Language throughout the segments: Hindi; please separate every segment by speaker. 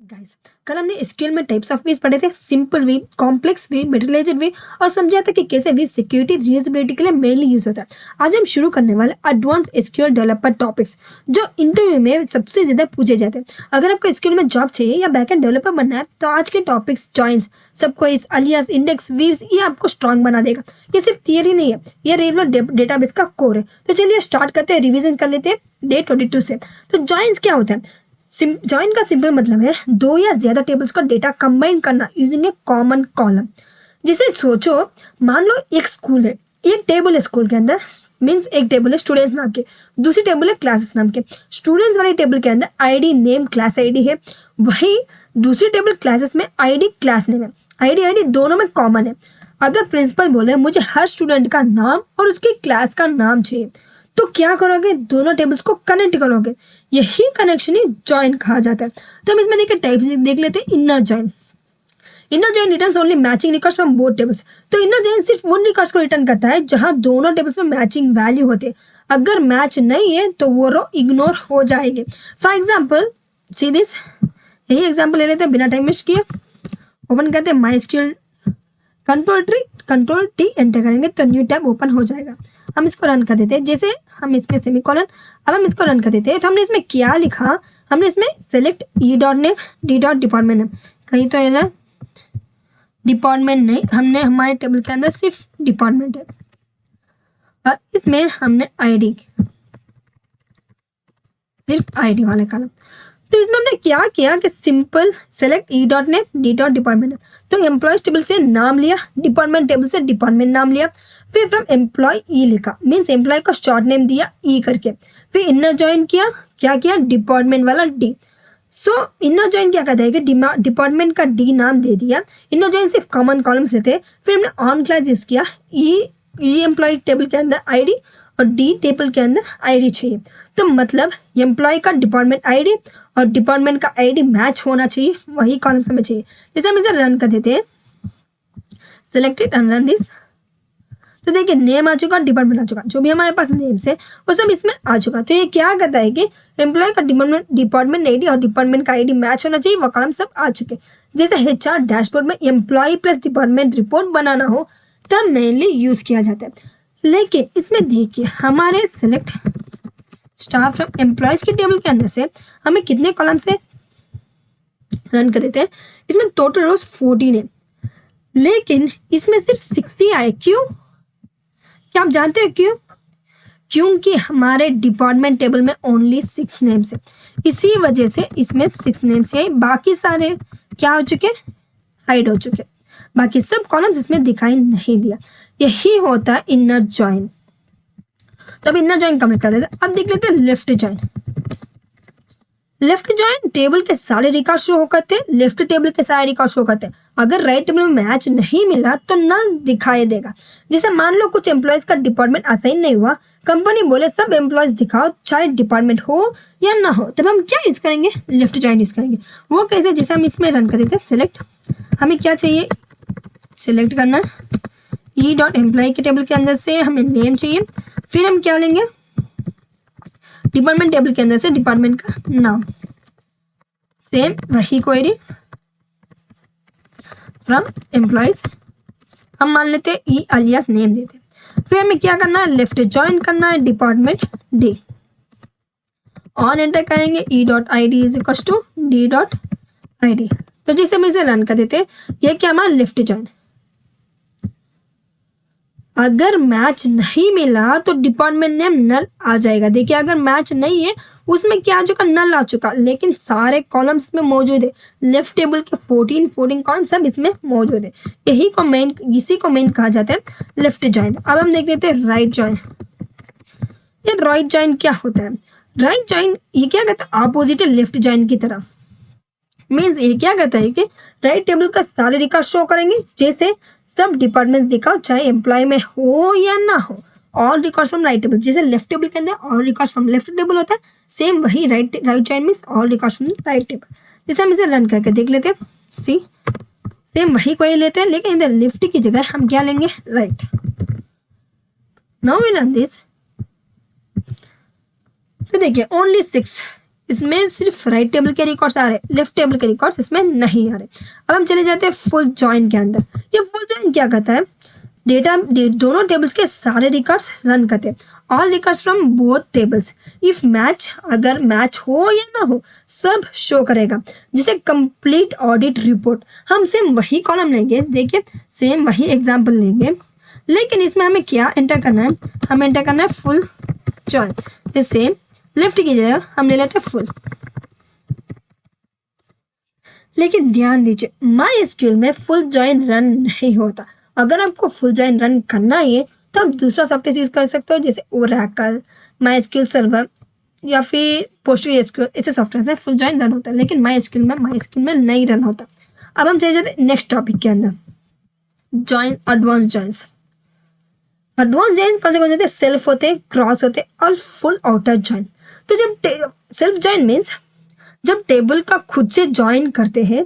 Speaker 1: गाइस, कल हमने एसक्यूएल में टाइप्स ऑफ वीज पढ़े थे। सिंपल वे, कॉम्प्लेक्स वे, मेटलाइज्ड वे और समझा था कि कैसे वे सिक्योरिटी रीयूजेबिलिटी के लिए मेनली यूज होता है। आज हम शुरू करने वाले एडवांस एसक्यूएल डेवलपर टॉपिक्स जो इंटरव्यू में सबसे ज्यादा पूछे जाते हैं। अगर आपको एसक्यूएल में जॉब चाहिए या बैकएंड डेवलपर बनना है तो आज के टॉपिक्स जॉइंस, सब क्वेरीज, अलियास, इंडेक्स, वीव्स ये आपको स्ट्रांग बना देगा। ये सिर्फ थियरी नहीं है, ये रेगुलर डेटाबेस का कोर है। तो चलिए स्टार्ट करते हैं, रिविजन कर लेते हैं डे 22 से। तो जॉइंस क्या होता है? जॉइन का सिंपल मतलब है दो या ज्यादा टेबल्स का डेटा कंबाइन करना यूजिंग ए कॉमन कॉलम। जिसे सोचो, मान लो एक स्कूल है, एक टेबल है स्कूल के अंदर, मीन्स एक टेबल है स्टूडेंट्स नाम के, दूसरी टेबल है क्लासेस नाम के। स्टूडेंट्स वाली टेबल के अंदर आईडी नेम क्लास आईडी है, वही दूसरी टेबल क्लासेस में आईडी क्लास नेम है। आईडी दोनों में कॉमन है। अगर प्रिंसिपल बोले मुझे हर स्टूडेंट का नाम और उसकी क्लास का नाम चाहिए, तो क्या करोगे? दोनों टेबल्स को कनेक्ट करोगे। यही कनेक्शन ही जॉइन कहा जाता है। तो हम इसमें देखिए टाइप्स देख लेते हैं। Inner join, inner join returns only matching records from both tables. तो इनर जॉइन सिर्फ उन रिकॉर्ड्स को रिटर्न करता है जहां दोनों टेबल्स में मैचिंग वैल्यू होते हैं। अगर मैच नहीं है तो वो रो इग्नोर हो जाएंगे। फॉर एग्जाम्पल सी दिस, यही एग्जाम्पल ले लेते हैं बिना टाइम वेस्ट किए। ओपन करते हैं माइस्क्यूएल, कंट्रोल टी एंटर करेंगे तो न्यू टैब ओपन हो जाएगा। हम इसको रन कर देते हैं। जैसे हम इसमें सेमीकोलन, अब हम इसको रन कर देते हैं। तो हमने इसमें क्या लिखा? हमने इसमें select E dot name, D dot department name, कहीं तो है ना डिपार्टमेंट नहीं, हमने हमारे टेबल के अंदर सिर्फ डिपार्टमेंट है और इसमें हमने आईडी, सिर्फ आईडी वाले कॉलम। तो इसमें हमने क्या किया कि simple select E dot name, D dot department name. तो एम्प्लॉयज टेबल से नाम लिया, डिपार्टमेंट टेबल से डिपार्टमेंट नाम लिया, फिर फ्रॉम एम्प्लॉय ई लिखा, मीन्स एम्प्लॉय का शॉर्ट नेम दिया ई करके, फिर इनर जॉइन किया। क्या किया? डिपार्टमेंट वाला डी। सो इनर जॉइन क्या कहता है कि डिपार्टमेंट का डी नाम दे दिया। इनर जॉइन सिर्फ कॉमन कॉलम्स रहते हैं। फिर हमने ऑन क्लास यूज किया, ई एम्प्लॉय टेबल के अंदर आईडी और डी टेबल के अंदर आईडी चाहिए। तो मतलब एम्प्लॉय का डिपार्टमेंट आईडी और डिपार्टमेंट का आईडी मैच होना चाहिए, वही कॉलम्स हमें चाहिए। जैसे हम इसे रन कर देते हैं, सिलेक्टेड एंड रन दिस। तो देखिए नेम आ चुका, डिपार्टमेंट आ चुका, जो भी हमारे पास नेम्स है वो सब इसमें आ चुका। तो ये क्या कहता है कि एम्प्लॉय का डिपार्टमेंट आईडी और डिपार्टमेंट का आईडी मैच होना चाहिए, वो कॉलम सब आ चुके। जैसे एचआर डैशबोर्ड में एम्प्लॉय प्लस डिपार्टमेंट रिपोर्ट बनाना हो तब मेनली यूज किया जाता है। लेकिन इसमें देखिए हमारे सेलेक्ट स्टाफ फ्रॉम एम्प्लॉयज की टेबल के अंदर से हमें कितने कॉलम से रन कर देते हैं? इसमें टोटल रोज 14 है, लेकिन इसमें सिर्फ 60 आए। क्यों? क्या आप जानते हैं क्यों? क्योंकि हमारे डिपार्टमेंट टेबल में ओनली 6 नेम्स है, इसी वजह से इसमें 6 नेम्स है। बाकी सारे क्या हो चुके? हाइड हो चुके। बाकी सब कॉलम्स इसमें दिखाई नहीं दिया। यही होता है इनर जॉइन। तब इनर जॉइन कंप्लीट कर देते हैं। अब देख लेते हैं left join. Left join table के सारे रिकॉर्ड शो हो करते हैं, लेफ्ट टेबल के सारे रिकॉर्ड शो करते हैं। अगर राइट टेबल में मैच नहीं मिला तो नल दिखाई देगा। जैसे मान लो कुछ एम्प्लॉयज का डिपार्टमेंट असाइन नहीं हुआ, कंपनी बोले सब एम्प्लॉयज दिखाओ चाहे डिपार्टमेंट हो या ना हो, तब हम क्या यूज करेंगे? लेफ्ट जॉइन यूज करेंगे। वो कहते हैं जैसे हम इसमें रन कर देते हैं, सिलेक्ट, हमें क्या चाहिए? सिलेक्ट करना ई डॉट एम्प्लॉय के टेबल के अंदर से हमें नेम चाहिए, फिर हम क्या लेंगे? डिपार्टमेंट टेबल के अंदर से डिपार्टमेंट का नाम, सेम वही क्वेरी फ्रॉम एम्प्लॉयज, हम मान लेते हैं ई अलियास नेम देते हैं। फिर हमें क्या करना है? लेफ्ट जॉइन करना है डिपार्टमेंट डी, ऑन एंटर करेंगे, E dot I D is equal to D dot I D. तो जैसे हम इसे रन कर देते हैं, यह क्या हमारा लेफ्ट जॉइन। अगर मैच नहीं मिला तो डिपार्टमेंट नेम नल आ जाएगा। देखिए अगर मैच नहीं है उसमें क्या आ चुका? नल आ चुका, लेकिन सारे कॉलम्स में मौजूद है। लेफ्ट टेबल के 14 कॉलम सब इसमें मौजूद है। इसी को मेन कहा जाता है लेफ्ट जॉइन। अब हम देख लेते हैं राइट जॉइन। ये राइट जॉइन क्या होता है? राइट जॉइन ये क्या कहता है? अपोजिट है लेफ्ट जॉइन की तरह। मीन्स ये क्या कहता है कि राइट टेबल का सारे रिकॉर्ड शो करेंगे, जैसे सब डिपार्टमेंट दिखाओ चाहे एम्प्लॉय में हो या ना हो। All records from right table, जैसे लेफ्ट टेबल के अंदर all records from left table होता है, सेम वही right join means all records from right table. जैसे हम इसे रन करके देख लेते हैं, सी सेम वही क्वेरी लेते हैं, लेकिन इधर लेफ्ट की जगह हम क्या लेंगे? Right. Now we run this. तो देखिए ओनली 6 इसमें सिर्फ राइट टेबल के रिकॉर्ड्स आ रहे, लेफ्ट टेबल के रिकॉर्ड्स इसमें नहीं आ रहे। अब हम चले जाते हैं फुल जॉइन के अंदर। ये फुल जॉइन क्या कहता है, दोनों टेबल्स के सारे रिकॉर्ड्स रन करते हैं, all records from both tables if match, अगर मैच हो या ना हो सब शो करेगा, जिसे कंप्लीट ऑडिट रिपोर्ट। हम सेम वही कॉलम लेंगे, देखिए सेम वही एग्जांपल लेंगे, लेकिन इसमें हमें क्या एंटर करना है, हमें एंटर करना है फुल जॉइन। सेम लेफ्ट की जगह हम ले लेते हैं फुल। लेकिन ध्यान दीजिए MySQL में फुल जॉइन रन नहीं होता। अगर आपको फुल जॉइन रन करना है तो आप दूसरा सॉफ्टवेयर यूज कर सकते हो, जैसे ओरेकल, MySQL सर्वर या फिर PostgreSQL, ऐसे सॉफ्टवेयर में फुल जॉइन रन होता है, लेकिन MySQL में नहीं रन होता। अब हम चले जाते हैं नेक्स्ट टॉपिक के अंदर, join, advance joins. Advance join कौन से होते हैं, सेल्फ होते हैं, क्रॉस होते हैं और फुल आउटर जॉइन। तो जब सेल्फ जॉइन मीन्स जब टेबल का खुद से ज्वाइन करते हैं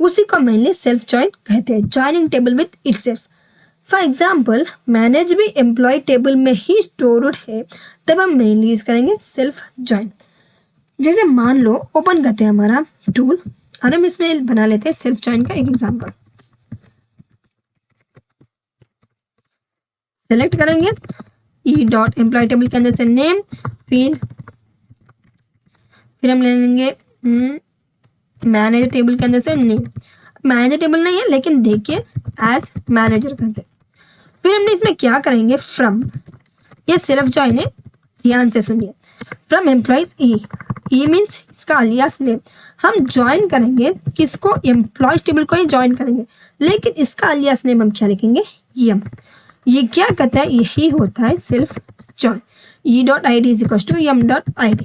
Speaker 1: उसी को मेनली सेल्फ जॉइन कहते हैं, joining table with itself. For example manage भी एम्प्लॉय टेबल में ही स्टोर्ड है, तब हम मेनली यूज करेंगे सेल्फ जॉइन। जैसे मान लो ओपन करते हैं हमारा टूल और हम इसमें बना लेते हैं सेल्फ जॉइन का एक एग्जाम्पल। सेलेक्ट करेंगे e.employee टेबल के अंदर से नेम, फिर हम ले लेंगे मैनेजर टेबल के अंदर से नेम। मैनेजर टेबल नहीं है लेकिन देखिए एज मैनेजर करते। फिर हमने इसमें क्या करेंगे, फ्रॉम, ये सेल्फ जॉइन है, ध्यान से सुनिए, फ्रॉम एम्प्लॉयज ई मीन्स इसका अलियास नेम। हम ज्वाइन करेंगे किसको, एम्प्लॉयज टेबल को ही ज्वाइन करेंगे, लेकिन इसका अलियास नेम हम क्या लिखेंगे, यम। ये क्या कहता है, यही होता है self join. e.id is equal to m.id।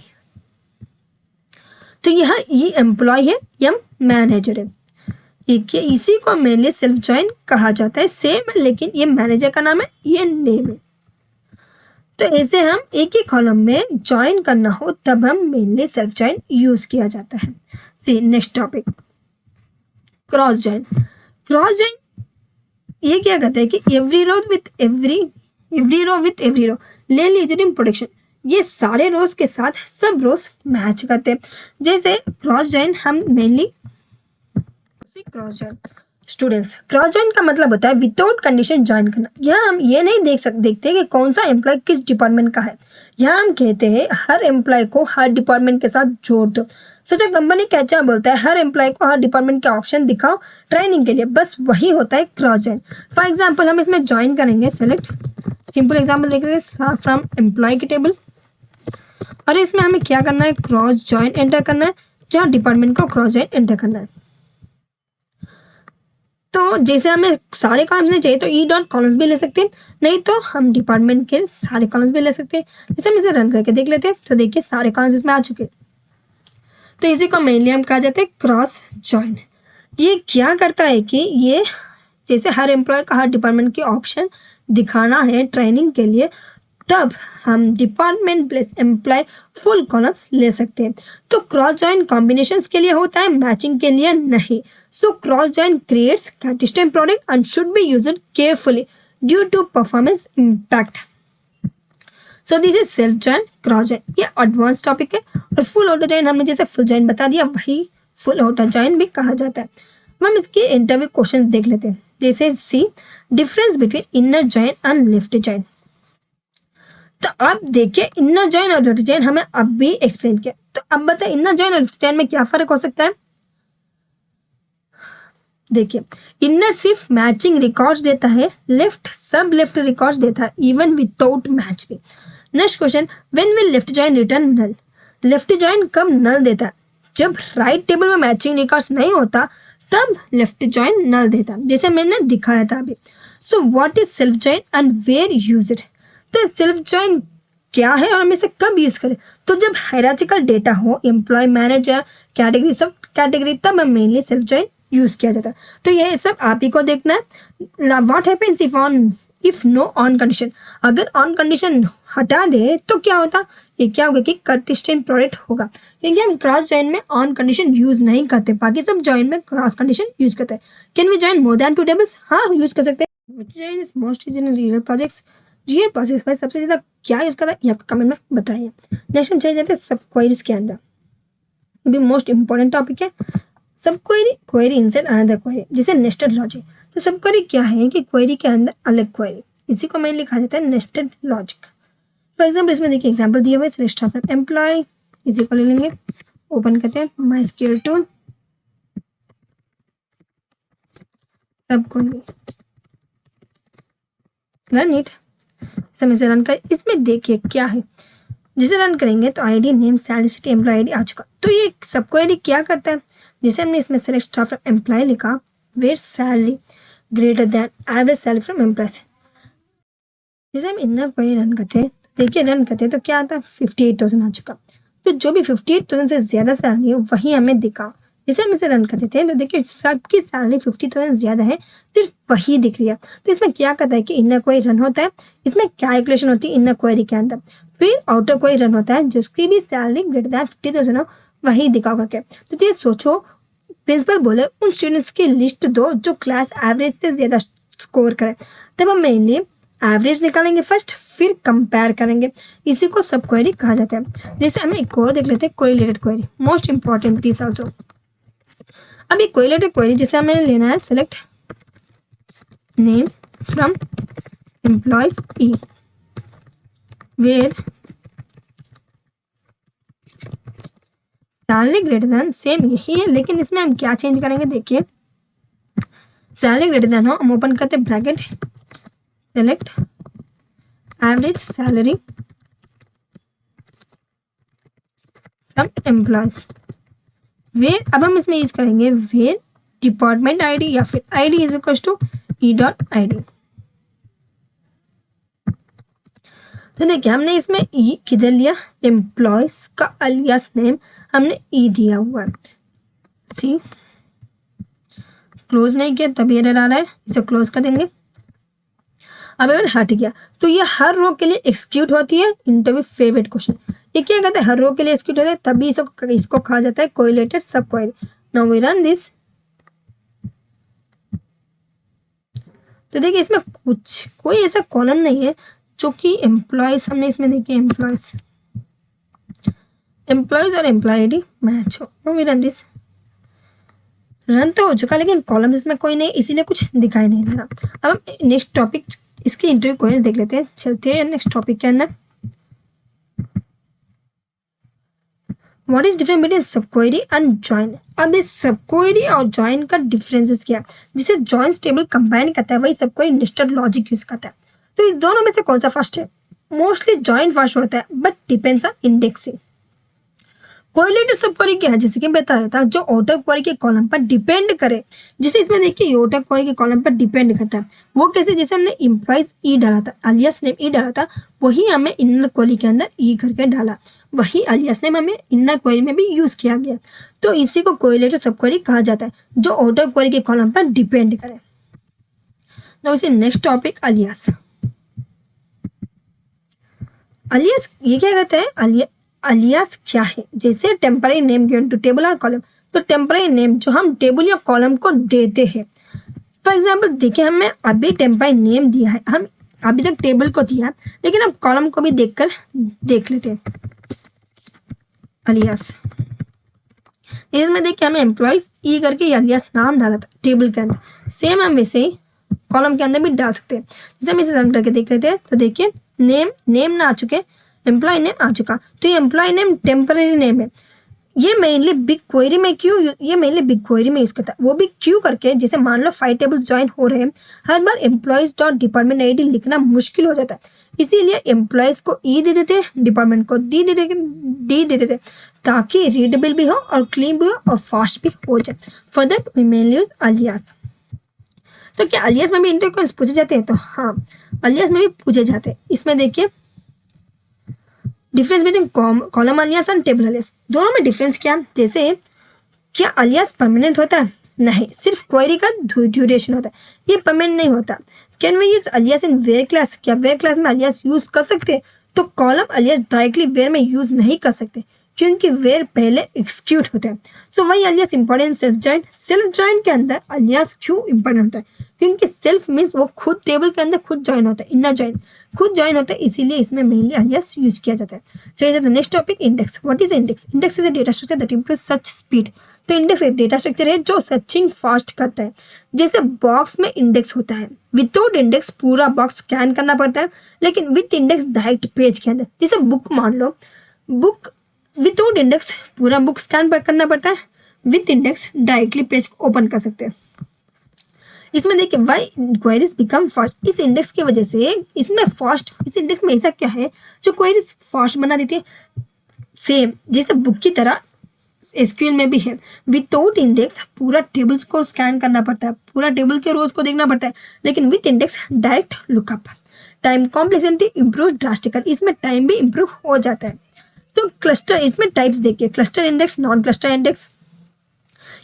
Speaker 1: तो यह ई एम्प्लॉय है, यम मैनेजर है। इसी को मेनली सेल्फ जॉइन कहा जाता है, सेम है लेकिन ये मैनेजर का नाम है, ये नेम है। तो ऐसे हम एक ही कॉलम में ज्वाइन करना हो तब हम मेनली सेल्फ जॉइन यूज किया जाता है। See next topic, cross join. Cross join ये क्या कहता है कि every row with every row ले लीजिए इन प्रोडक्शन, ये सारे रोज के साथ सब रोज मैच करते हैं। जैसे क्रॉस जॉइन हम mainly cross join students, cross join का मतलब होता है विदाउट कंडीशन ज्वाइन करना। यहाँ हम ये नहीं देखते कि कौन सा एम्प्लॉय किस डिपार्टमेंट का है, यहाँ हम कहते हैं हर एम्प्लॉय को हर डिपार्टमेंट के साथ जोड़ दो। सोचो कंपनी क्या बोलता है, हर एम्प्लॉय को हर डिपार्टमेंट के ऑप्शन दिखाओ ट्रेनिंग के लिए, बस वही होता है क्रॉस जॉइन। फॉर एग्जाम्पल हम इसमें ज्वाइन करेंगे, सेलेक्ट, सिंपल एग्जाम्पल देखते फ्रॉम एम्प्लॉय की टेबल, और इसमें हमें क्या करना है, क्रॉस जॉइन एंटर करना है, जहाँ डिपार्टमेंट को क्रॉस जॉइन एंटर करना है। तो जैसे हमें सारे कॉलम्स नहीं चाहिए तो e.columns भी ले सकते हैं, नहीं तो हम डिपार्टमेंट के सारे कॉलम्स भी ले सकते हैं। जैसे हम इसे रन करके देख लेते हैं तो देखिए सारे कॉलम्स इसमें आ चुके हैं। तो इसी को मेनली हम कहा जाता है क्रॉस जॉइन। ये क्या करता है कि ये जैसे हर एम्प्लॉय का हर डिपार्टमेंट के ऑप्शन दिखाना है ट्रेनिंग के लिए, तब हम department plus employ full columns ले सकते हैं। तो क्रॉस जॉइन कॉम्बिनेशंस के लिए होता है, मैचिंग के लिए नहीं। So cross join creates consistent product and should be used carefully due to performance impact. So this is self join, cross join, ये advanced topic है। और full auto join हमने जैसे full join बता दिया, वही full auto join भी कहा जाता है। हम इसके इंटरव्यू क्वेश्चन देख लेते हैं। जैसे see difference between inner join and left join. तो अब देखिए इनर जॉइन और लेफ्ट जॉइन हमें अब भी एक्सप्लेन किया, तो अब बताए इनर जॉइन और लेफ्ट जॉइन में क्या फर्क हो सकता है। देखिए इनर सिर्फ मैचिंग रिकॉर्ड्स देता है, लेफ्ट सब लेफ्ट रिकॉर्ड्स देता है इवन विदाउट मैच भी। Next question, when will left join return null. Left join कब नल देता है, जब राइट टेबल में मैचिंग रिकॉर्ड्स नहीं होता तब लेफ्ट जॉइन नल देता है, जैसे मैंने दिखाया था अभी। So what is self join and where use it. तो सेल्फ जॉइन क्या है और हम इसे कब यूज करें, तो जब हायरार्चिकल डेटा हो, एम्प्लॉय, मैनेजर, कैटेगरी, सब कैटेगरी, तब हम मेनली सेल्फ जॉइन यूज किया जाता है। तो ये सब आप ही को देखना है। What happens if know on condition, अगर ऑन कंडीशन हटा दे तो क्या होता, ये क्या होगा कि कंसिस्टेंट प्रोडक्ट होगा, क्योंकि हम क्रॉस जॉइन में ऑन कंडीशन यूज नहीं करते, बाकी सब जॉइन में क्रॉस कंडीशन यूज करते हैं। Can we join more than 2 tables, हाँ यूज कर सकते हैं। Which join is most used in real projects, real projects में सबसे ज्यादा क्या यूज करता है ये आपको कमेंट में बताइए। नेक्स्ट हम चले जाते हैं सब क्वेरीज के अंदर। ये भी मोस्ट इंपॉर्टेंट टॉपिक है। सब query, query inside another query, जिसे नेस्टेड लॉजिक। तो सब क्वेरी क्या है कि क्वेरी के अंदर अलग क्वेरी, इसी को मेनली कहा जाता है नेस्टेड लॉजिक। फॉर एग्जाम्पल इसमें देखिए एग्जाम्पल दिया हुआ है, सिलेक्ट स्टाफ फ्रॉम एम्प्लॉय, इसी को ले लेंगे, ओपन करते हैं माइस्क्यूएल टूल, सब क्वेरी, रन इट, समय से रन कर। इसमें देखिए क्या है, जिसे रन करेंगे तो ID, name, salary, city, employee ID आ चुका। तो ये सब क्वेरी क्या करता है, जैसे हमने इसमें सेलेक्ट स्टाफ फ्रॉम एम्प्लॉय लिखा, where salary greater than average salary from employ, जैसे हम इनर क्वेरी रन करते हैं, देखिए रन करते हैं तो क्या आता है, 58,000 आ चुका। तो जो भी 58,000 से ज्यादा सैलरी है वही हमें दिखा। जैसे हम इसे रन करते थे तो देखिए सबकी सैलरी 50,000 ज्यादा है, सिर्फ वही दिख रही है। तो इसमें क्या करता है कि इनर क्वेरी रन होता है, इसमें कैलकुलेशन होती है इनर क्वेरी के अंदर, फिर आउटर क्वेरी रन होता है, जिसकी भी सैलरी ग्रेटर देन 50,000 हो वही दिखा करके। तो ये सोचो, प्रिंसिपल बोले उन स्टूडेंट्स की लिस्ट दो जो क्लास एवरेज से ज्यादा स्कोर करे, तब हम मेनली एवरेज निकालेंगे फर्स्ट, फिर कंपेयर करेंगे, इसी को सब क्वेरी कहा जाता है। जैसे हमें एक और देख लेते हैं, correlated query, most important this also. अब एक कोरिलेटेड क्वेरी जैसे हमें लेना है, select name from employees E, where salary greater than, same यही है लेकिन इसमें हम क्या चेंज करेंगे, देखिए सैलरी ग्रेटर देन हो, हम ओपन करते हैं bracket, select average salary from employees, where, अब हम इसमें यूज करेंगे वेयर डिपार्टमेंट आईडी या फिर ID is equal to E dot I D. तो देखिए हमने इसमें ई किधर लिया, एम्प्लॉयज का अलियास नेम हमने ई दिया हुआ है, सी क्लोज नहीं किया तब एरर आ रहा है, इसे क्लोज कर देंगे। अब अगर हट गया तो ये हर रो के लिए एक्सिक्यूट होती है इंटरव्यू फेवरेट क्वेश्चन। ये क्या कहते हैं, हर रो के लिए एक्सिक्यूट होता है, तभी इसको कहा जाता है correlated sub query. Now we run this. तो देखिए इसमें कुछ कोई ऐसा कॉलम नहीं है जो कि एम्प्लॉयज, हमने इसमें देखिए एम्प्लॉयज और एम्प्लॉय आईडी मैच हो। Now we run this. Run तो हो चुका लेकिन कॉलम इसमें कोई नहीं, इसीलिए कुछ दिखाई नहीं दे रहा। अब हम नेक्स्ट टॉपिक इसके इंटरव्यू क्वेश्चन देख लेते हैं, चलते हैं नेक्स्ट टॉपिक के अंदर। व्हाट इज डिफरेंस बिटवीन सब क्वेरी एंड जॉइन। अब इस सब क्वेरी और जॉइन का डिफरेंसेस क्या है, जिसे जॉइन टेबल कंबाइन करता है वही सब क्वेरी नेस्टेड लॉजिक यूज करता है। तो इस दोनों में से कौन सा फर्स्ट है, मोस्टली जॉइन फर्स्ट होता है but depends on indexing. Correlated sub query क्या है, जैसे कि बताया था, जो आउटर क्वेरी के कॉलम पर डिपेंड करे, जिसे इसमें देखिए आउटर क्वेरी के कॉलम पर डिपेंड करता है। वो कैसे, जैसे हमने एम्प्लॉयज ई डाला था, अलियास नेम ई डाला था, वही हमें इनर क्वेरी के अंदर ई करके डाला, वही अलियास नेम हमें इनर क्वेरी में भी यूज किया गया। तो इसी को कोरिलेटेड सब क्वेरी कहा जाता है, जो आउटर क्वेरी के कॉलम पर डिपेंड करे। नाउ इसे नेक्स्ट टॉपिक अलियास। अलियास ये क्या कहते हैं, अलियास क्या है, जैसे temporary name given to table और कॉलम। तो टेम्पररी नेम जो हम टेबल या कॉलम को देते हैं, फॉर एग्जांपल देखिए हमें अभी टेम्पररी नेम दिया है, हम अभी तक टेबल को दिया, लेकिन अब कॉलम को भी देख लेते हैं। अलियास इसमें देखिए हमें एम्प्लॉयज ई करके अलियास नाम डाला था टेबल के अंदर, सेम हम वैसे ही कॉलम के अंदर भी डाल सकते हैं। जैसे हम इसे रन करके देख लेते हैं तो देखिए नेम ना आ चुके, एम्प्लॉय नेम आ चुका। तो ये एम्प्लॉय नेम टेम्पररी नेम है, ये मेनली बिग क्वेरी में क्यों, ये मेनली बिग क्वेरी में यूज करता है, वो भी क्यों करके, जैसे मान लो 5 टेबल ज्वाइन हो रहे हैं, हर बार एम्प्लॉयज डॉट डिपार्टमेंट आईडी लिखना मुश्किल हो जाता है, इसीलिए एम्प्लॉयज को ई दे देते, डिपार्टमेंट को डी दे देते, ताकि रीडेबल भी हो और क्लीन भी हो और फास्ट भी हो जाए। For that we mainly use alias. तो क्या अलियास में भी इंटरव्यू क्वेश्चन पूछे जाते हैं, तो हाँ अलियास में भी पूछे जाते हैं। इसमें देखिए difference between column alias and table alias, दोनों में डिफरेंस क्या, जैसे क्या अलियास परमानेंट होता है, नहीं, सिर्फ क्वेरी का ड्यूरेशन होता है, ये परमानेंट नहीं होता। Can we use alias in where clause, क्या वेयर क्लास में अलियास यूज कर सकते हैं, तो कॉलम अलियास डायरेक्टली वेयर में यूज नहीं कर सकते क्योंकि वेयर पहले एक्सिक्यूट होता है। सो वही अलियास इंपॉर्टेंट सेल्फ जॉइन के अंदर अलियास क्यों इंपॉर्टेंट होता है, क्योंकि सेल्फ मीन्स वो खुद टेबल के अंदर खुद ज्वाइन होता है, इनर ज्वाइन, खुद ज्वाइन होता है, इसीलिए इसमें मेनली अलियास यूज किया जाता है। चलिए next topic, index. What is index? Index is a data structure that improves search speed. तो इंडेक्स एक डेटा स्ट्रक्चर है जो सर्चिंग फास्ट करता है। जैसे बॉक्स में इंडेक्स होता है, विदाउट इंडेक्स पूरा बॉक्स स्कैन करना पड़ता है, लेकिन विथ इंडेक्स डायरेक्ट पेज के अंदर। जैसे बुक मान लो, बुक विदाउट इंडेक्स पूरा बुक स्कैन करना पड़ता है, विथ इंडेक्स डायरेक्टली पेज को ओपन कर सकते हैं। इसमें देखिए वाई क्वेरीज बिकम फास्ट, इस इंडेक्स की वजह से इसमें फास्ट, इस इंडेक्स में ऐसा क्या है जो क्वेरीज फास्ट बना देती है। सेम जैसे बुक की तरह एसक्यूएल में भी है, विदाउट इंडेक्स पूरा टेबल्स को स्कैन करना पड़ता है, पूरा टेबल के रोज को देखना पड़ता है, लेकिन with index direct lookup. Time complexity improve drastically, इसमें टाइम भी इंप्रूव हो जाता है। तो क्लस्टर, इसमें टाइप्स देखिए, cluster index, non cluster index.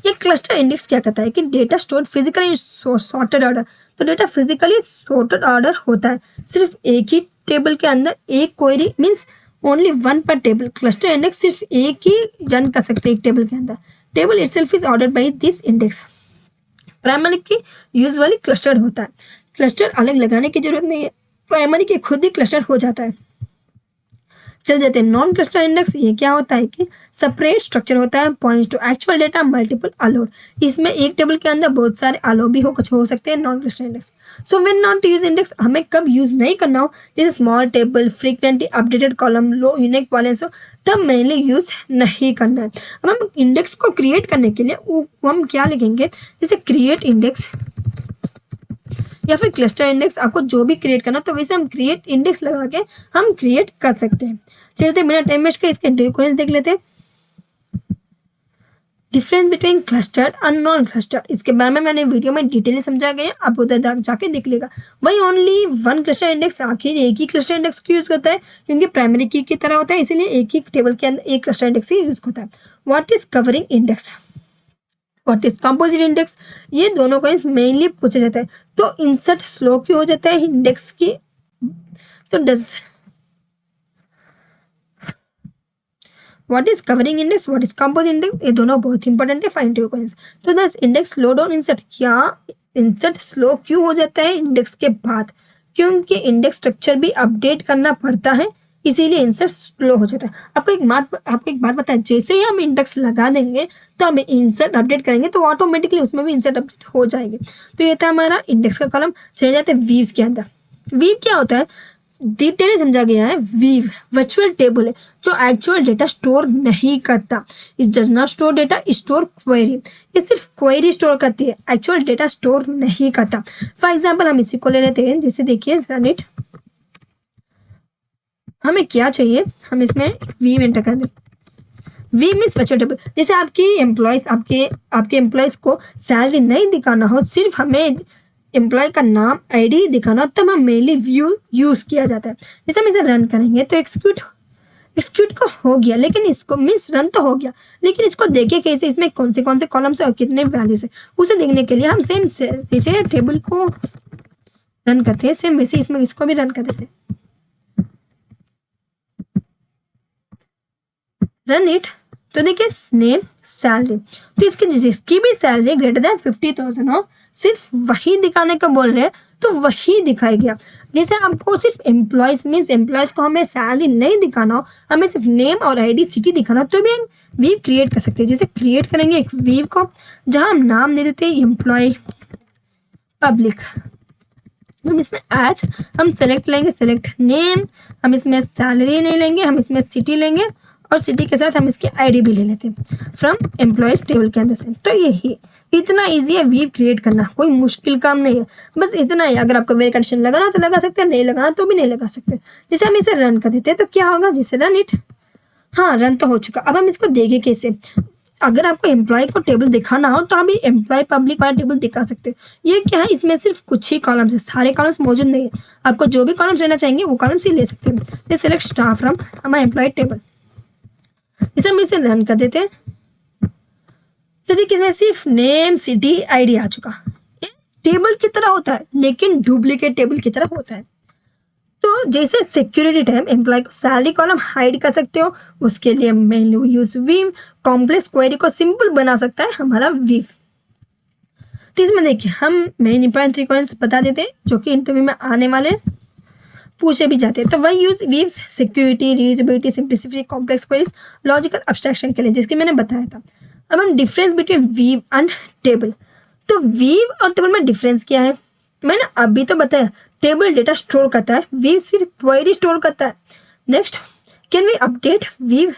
Speaker 1: ये क्लस्टर इंडेक्स क्या कहता है कि data store physically sorted order. तो डेटा फिजिकली सॉर्टेड ऑर्डर होता है, सिर्फ एक ही टेबल के अंदर एक क्वेरी, मीन्स ओनली वन पर टेबल। क्लस्टर इंडेक्स सिर्फ एक ही रन कर सकते हैं एक टेबल के अंदर। Table itself is ordered by this index. Primary की यूजुअली क्लस्टर्ड होता है, क्लस्टर अलग लगाने की जरूरत नहीं है, प्राइमरी के खुद ही क्लस्टर हो जाता है। चल जाते हैं नॉन क्लस्टर इंडेक्स। ये क्या होता है कि सेपरेट स्ट्रक्चर होता है, points to actual data, multiple allowed. इसमें एक टेबल के अंदर बहुत सारे अलो भी कुछ हो सकते हैं non cluster index. So when not use index, हमें कब यूज नहीं करना हो, जैसे small table, frequently updated column, low unique values हो, तब मेनली यूज नहीं करना है। अब हम इंडेक्स को क्रिएट करने के लिए वो हम क्या लिखेंगे, जैसे क्रिएट इंडेक्स या फिर क्लस्टर इंडेक्स, आपको जो भी क्रिएट करना तो वैसे हम क्रिएट इंडेक्स लगा के हम क्रिएट कर सकते हैं। चलते बिना टाइम वेस्ट के इसके डिफरेंस देख लेते हैं। डिफरेंस बिटवीन क्लस्टर्ड और नॉन क्लस्टर्ड, इसके बारे में मैंने वीडियो में डिटेल समझा गया, आप उधर जाके देख लेगा। वही ओनली वन क्लस्टर इंडेक्स आखिर एक ही क्लस्टर इंडेक्स को यूज करता है, क्योंकि प्राइमरी की तरह होता है, इसीलिए एक ही टेबल के अंदर एक क्लस्टर इंडेक्स ही यूज होता है। What is covering index, what is composite index, ये दोनों को मेनली पूछा जाता है। तो इंसर्ट स्लो क्यों हो जाता है इंडेक्स की, तो does what is covering index, what is composite index, ये दोनों बहुत इंपॉर्टेंट है फाइंड योर क्वेश्चन। तो दस इंडेक्स स्लो डाउन इंसर्ट, क्या इंसर्ट स्लो क्यों हो जाता है इंडेक्स के बाद, क्योंकि इंडेक्स स्ट्रक्चर भी अपडेट करना पड़ता है, इसीलिए इंसर्ट स्लो हो जाता है। आपको एक बात बताएं, जैसे ही हम इंडेक्स लगा देंगे तो हम इंसर्ट अपडेट करेंगे तो ऑटोमेटिकली उसमें भी इंसर्ट अपडेट हो जाएंगे। तो ये था हमारा इंडेक्स का कॉलम। चले जाते हैं वीव्स के अंदर। वीव क्या होता है, डिटेल समझा गया है। वीव वर्चुअल टेबल है जो एक्चुअल डेटा स्टोर नहीं करता। इस does not store data, store query. ये सिर्फ क्वेरी स्टोर करती है, एक्चुअल डेटा स्टोर नहीं करता। फॉर एग्जाम्पल हम इसी को ले लेते हैं, जैसे देखिए रन इट। हमें क्या चाहिए, हम इसमें वीव एंटर कर दें। View means virtual table. जैसे आपके एम्प्लॉयज को सैलरी नहीं दिखाना हो, सिर्फ हमें एम्प्लॉय का नाम, आईडी दिखाना, तब हम मेनली व्यू यूज किया जाता है। जैसे हम इसे रन करेंगे तो एक्सिक्यूट को हो गया, लेकिन इसको मीन्स रन तो हो गया, लेकिन इसको देखे कैसे, इसमें कौन से कॉलम्स है और कितने वैल्यूज है, उसे देखने के लिए हम सेम जैसे टेबल को रन करते हैं, सेम वैसे इसमें इसको भी रन कर देते हैं। Run it. तो देखिए नेम, सैलरी, तो जिसकी भी सैलरी ग्रेटर देन 50,000 हो, सिर्फ वही दिखाने को बोल रहे हैं तो वही दिखाएगा। जैसे आपको सिर्फ एम्प्लॉयज मीन्स एम्प्लॉयज को हमें सैलरी नहीं दिखाना हो, हमें सिर्फ नेम और आईडी सिटी दिखाना हो, तो भी हम वीव क्रिएट कर सकते हैं। जैसे क्रिएट करेंगे एक वीव को, जहां हम नाम दे देते हैं एम्प्लॉय पब्लिक। हम इसमें आज हम सेलेक्ट लेंगे, सेलेक्ट नेम, हम इसमें सैलरी नहीं लेंगे, हम इसमें सिटी लेंगे और सिटी के साथ हम इसकी आईडी भी ले लेते हैं फ्रॉम एम्प्लॉयज टेबल के अंदर से। तो यही इतना इजी है वीव क्रिएट करना, कोई मुश्किल काम नहीं है, बस इतना ही। अगर आपको वेरी कंडीशन लगाना तो लगा सकते हैं, नहीं लगाना तो भी नहीं लगा सकते। जैसे हम इसे रन कर देते हैं तो क्या होगा, जैसे रन इट, हाँ रन तो हो चुका। अब हम इसको देखें कैसे। अगर आपको एम्प्लॉय को टेबल दिखाना हो तो अभी एम्प्लॉय पब्लिक वाला टेबल दिखा सकते हैं। ये क्या है, इसमें सिर्फ कुछ ही कॉलम्स है, सारे कॉलम्स मौजूद नहीं है। आपको जो भी कॉलम्स लेना चाहेंगे वो कॉलम्स ही ले सकते हैं। सेलेक्ट स्टार फ्रॉम हमारा एम्प्लॉय टेबल, इसे हम इसे रन कर देते हैं। तो देखिए इसमें सिर्फ नेम, सिटी, आईडी आ चुका। ये टेबल की तरह होता है लेकिन डुप्लीकेट टेबल की तरह होता है। तो जैसे सिक्योरिटी टाइम एम्प्लॉय को सैलरी कॉलम हाइड कर सकते हो, उसके लिए mainly use view. Complex query को सिंपल बना सकता है हमारा वीव। तो इसमें देखिए हम मेन इंपॉर्टेंट 3 क्वेश्चंस बता देते हैं जो कि इंटरव्यू में आने वाले। पूछे भी जाते हैं। तो वही use views security, reusability, simplicity, complex queries, logical abstraction के लिए, जिसकी मैंने बताया था। अब हम difference between view and table. तो वीव और टेबल में डिफरेंस क्या है, मैंने अभी तो बताया। टेबल डेटा स्टोर करता है, वीव फिर क्वेरी स्टोर करता है। Next, can we update view?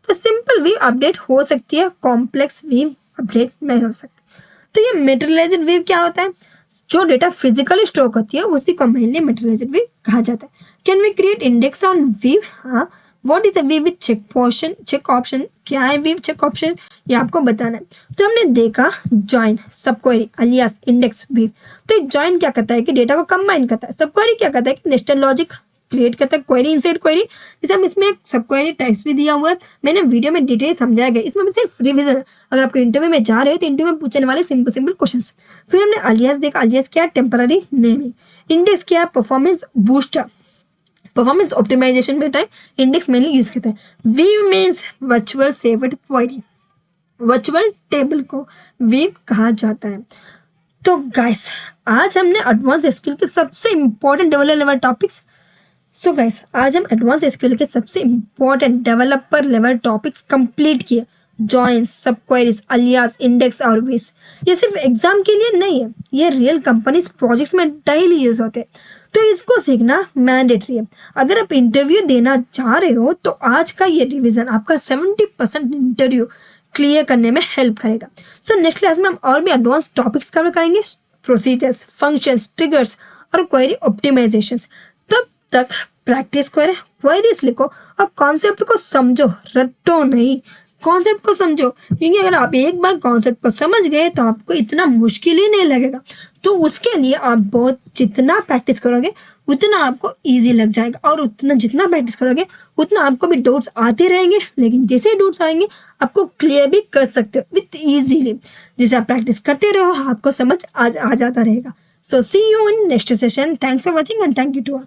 Speaker 1: तो सिंपल वीव अपडेट हो सकती है, कॉम्प्लेक्स वीव अपडेट नहीं हो सकती। तो ये मेटेरियलाइज्ड वीव क्या होता है, जो डेटा फिजिकली स्टोर करती है उसी को मेनली मेटेरियलाइज्ड वीव कहा जाता है। Can we create index on view? हाँ। What is a view with check option? क्या है वीव चेक ऑप्शन, ये आपको बताना है। तो हमने देखा जॉइन, सब क्वेरी, अलियास, इंडेक्स, वीव। तो जॉइन क्या करता है कि डेटा को कंबाइन करता है। सब क्वेरी क्या करता है कि नेस्टेड लॉजिक क्रिएट करता है, क्वेरी इनसाइड क्वेरी। जैसे हम इसमें एक सब क्वेरी टाइप्स भी दिया हुआ है, मैंने वीडियो में डिटेल समझाया गया, इसमें सिर्फ रिविजन। अगर आपको इंटरव्यू में जा रहे हो तो इंटरव्यू में पूछने वाले सिंपल क्वेश्चंस। फिर हमने अलियास देखा, अलियास क्या है, टेम्पररी नेमिंग। इंडेक्स क्या है, परफॉर्मेंस बूस्टर, परफॉर्मेंस ऑप्टिमाइजेशन में टाइम इंडेक्स मेनली यूज करता है। View means virtual saved query, virtual table को वीव कहा जाता है। तो गाइस, आज हमने एडवांस एसक्यूएल के सबसे इंपॉर्टेंट डेवलपर लेवल टॉपिक्स आज हम एडवांस एसक्यूएल के सबसे important developer level topics complete किए। जॉइंस, सब क्वेरीज, अलियास, इंडेक्स और वीस। ये सिर्फ एग्जाम के लिए नहीं है, ये रियल कंपनीज प्रोजेक्ट्स में डेली यूज होते हैं। तो इसको सीखना मैंडेटरी है। अगर आप इंटरव्यू देना चाह रहे हो तो आज का ये रिवीजन आपका 70% इंटरव्यू क्लियर करने में हेल्प करेगा। सो नेक्स्ट क्लास में हम और भी एडवांस टॉपिक्स कवर करेंगे, प्रोसीजर्स, फंक्शंस, ट्रिगर्स और क्वेरी ऑप्टिमाइजेशन। तब तक प्रैक्टिस करें, क्वेरीज लिखो और कॉन्सेप्ट को समझो, रटो नहीं, कॉन्सेप्ट को समझो। क्योंकि अगर आप एक बार कॉन्सेप्ट को समझ गए तो आपको इतना मुश्किल ही नहीं लगेगा। तो उसके लिए आप बहुत जितना प्रैक्टिस करोगे उतना आपको इजी लग जाएगा, और उतना जितना प्रैक्टिस करोगे उतना आपको भी डाउट्स आते रहेंगे, लेकिन जैसे ही डाउट्स आएंगे आपको क्लियर भी कर सकते हो विथ इजीली। जैसे आप प्रैक्टिस करते रहो आपको समझ आ जाता रहेगा। So see you in next session. Thanks for watching and thank you to all.